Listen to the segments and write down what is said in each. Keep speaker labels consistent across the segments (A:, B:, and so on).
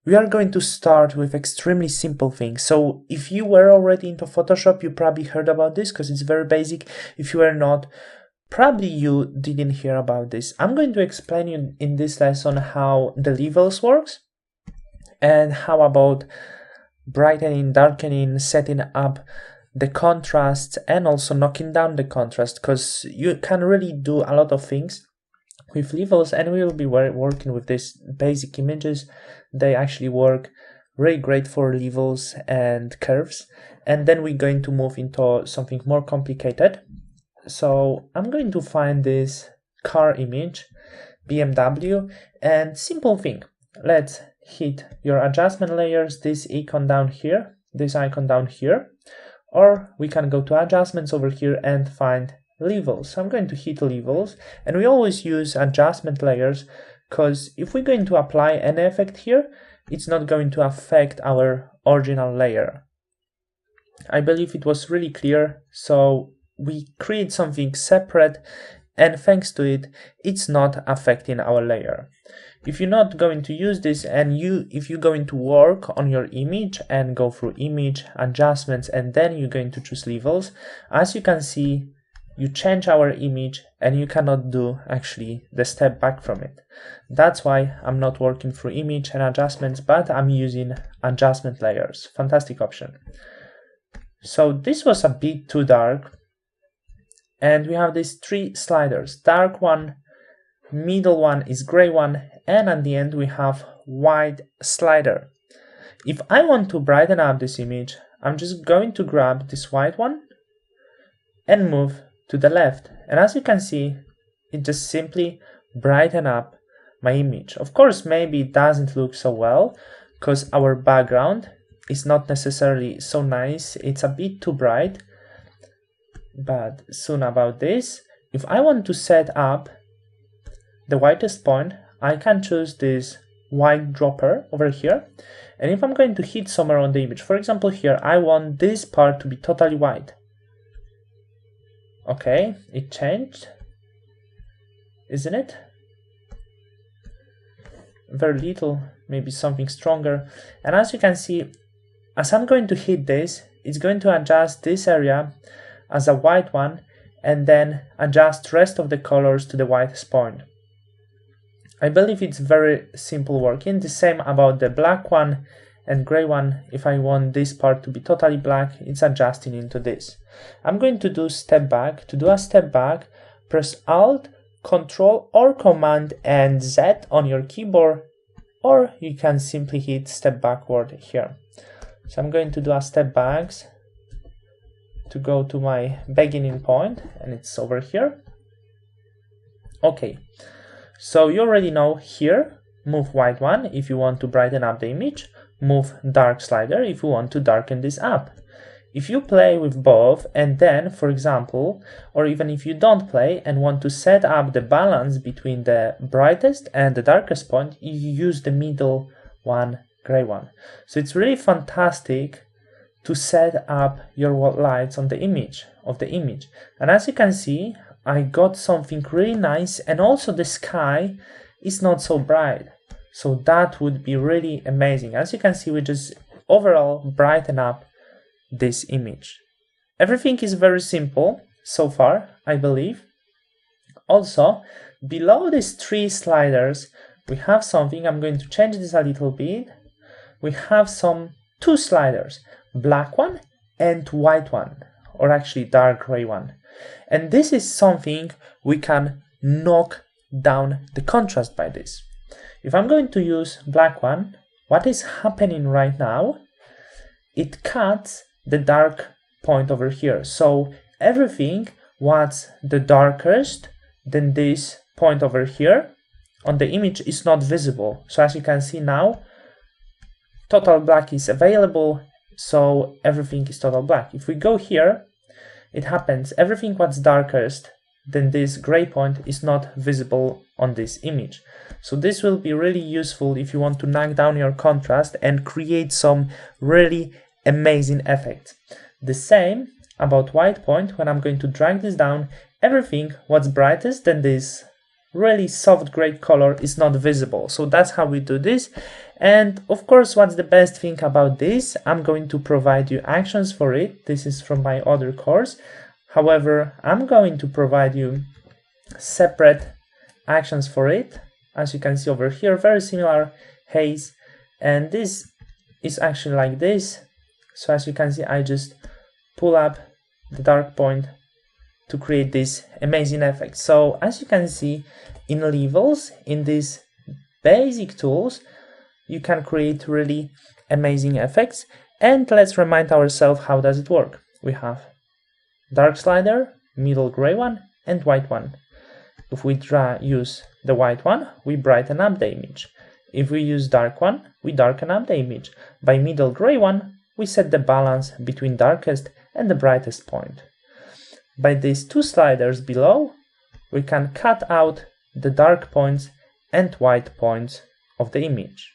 A: We are going to start with extremely simple things. So if you were already into Photoshop, you probably heard about this because it's very basic. If you are not, probably you didn't hear about this. I'm going to explain you in this lesson how the levels works and how about brightening, darkening, setting up the contrast and also knocking down the contrast, because you can really do a lot of things with levels, and we will be working with these basic images. They actually work really great for levels and curves, and then we're going to move into something more complicated. So I'm going to find this car image, BMW, and simple thing. Let's hit your adjustment layers, this icon down here, or we can go to adjustments over here and find levels. So I'm going to hit levels, and we always use adjustment layers because if we're going to apply an effect here, it's not going to affect our original layer. I believe it was really clear. So we create something separate, and thanks to it, it's not affecting our layer. If you're not going to use this, and if you're going to work on your image and go through image adjustments and then you're going to choose levels, as you can see, you change our image and you cannot do actually the step back from it. That's why I'm not working through image and adjustments, but I'm using adjustment layers. Fantastic option. So this was a bit too dark, and we have these three sliders: dark one, middle one is gray one, and at the end we have white slider. If I want to brighten up this image, I'm just going to grab this white one and move to the left, and as you can see, it just simply brighten up my image. Of course, maybe it doesn't look so well because our background is not necessarily so nice, it's a bit too bright, but soon about this. If I want to set up the whitest point, I can choose this white dropper over here, and if I'm going to hit somewhere on the image, for example here, I want this part to be totally white. Okay, it changed, isn't it? Very little, maybe something stronger. And as you can see, as I'm going to hit this, it's going to adjust this area as a white one and then adjust rest of the colors to the whitest point. I believe it's very simple working. The same about the black one and gray one. If I want this part to be totally black, it's adjusting into this. I'm going to do step back. To do a step back, press Alt, Control or Command and Z on your keyboard, or you can simply hit step backward here. So I'm going to do a step back to go to my beginning point, and it's over here. Okay, so you already know here, move white one if you want to brighten up the image, move dark slider if you want to darken this up. If you play with both and then, for example, or even if you don't play and want to set up the balance between the brightest and the darkest point, you use the middle one, gray one. So it's really fantastic to set up your lights on the image And as you can see, I got something really nice, and also the sky is not so bright. So that would be really amazing. As you can see, we just overall brighten up this image. Everything is very simple so far, I believe. Also, below these three sliders, we have something. I'm going to change this a little bit. We have two sliders, black one and white one, or actually dark gray one. And this is something we can knock down the contrast by this. If I'm going to use black one, what is happening right now? It cuts the dark point over here. So everything what's the darkest than this point over here on the image is not visible. So as you can see now, total black is available, so everything is total black. If we go here, it happens, everything what's darkest than this gray point is not visible on this image. So this will be really useful if you want to knock down your contrast and create some really amazing effects. The same about white point. When I'm going to drag this down, everything what's brightest than this really soft gray color is not visible. So that's how we do this. And of course, what's the best thing about this? I'm going to provide you actions for it. This is from my other course. However, I'm going to provide you separate actions for it. As you can see over here, very similar haze. And this is actually like this. So as you can see, I just pull up the dark point to create this amazing effect. So as you can see in levels, in these basic tools, you can create really amazing effects. And let's remind ourselves, how does it work? We have dark slider, middle gray one, and white one. If we use the white one, we brighten up the image. If we use dark one, we darken up the image. By middle gray one, we set the balance between darkest and the brightest point. By these two sliders below, we can cut out the dark points and white points of the image.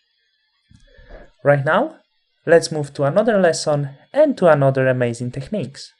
A: Right now, let's move to another lesson and to another amazing techniques.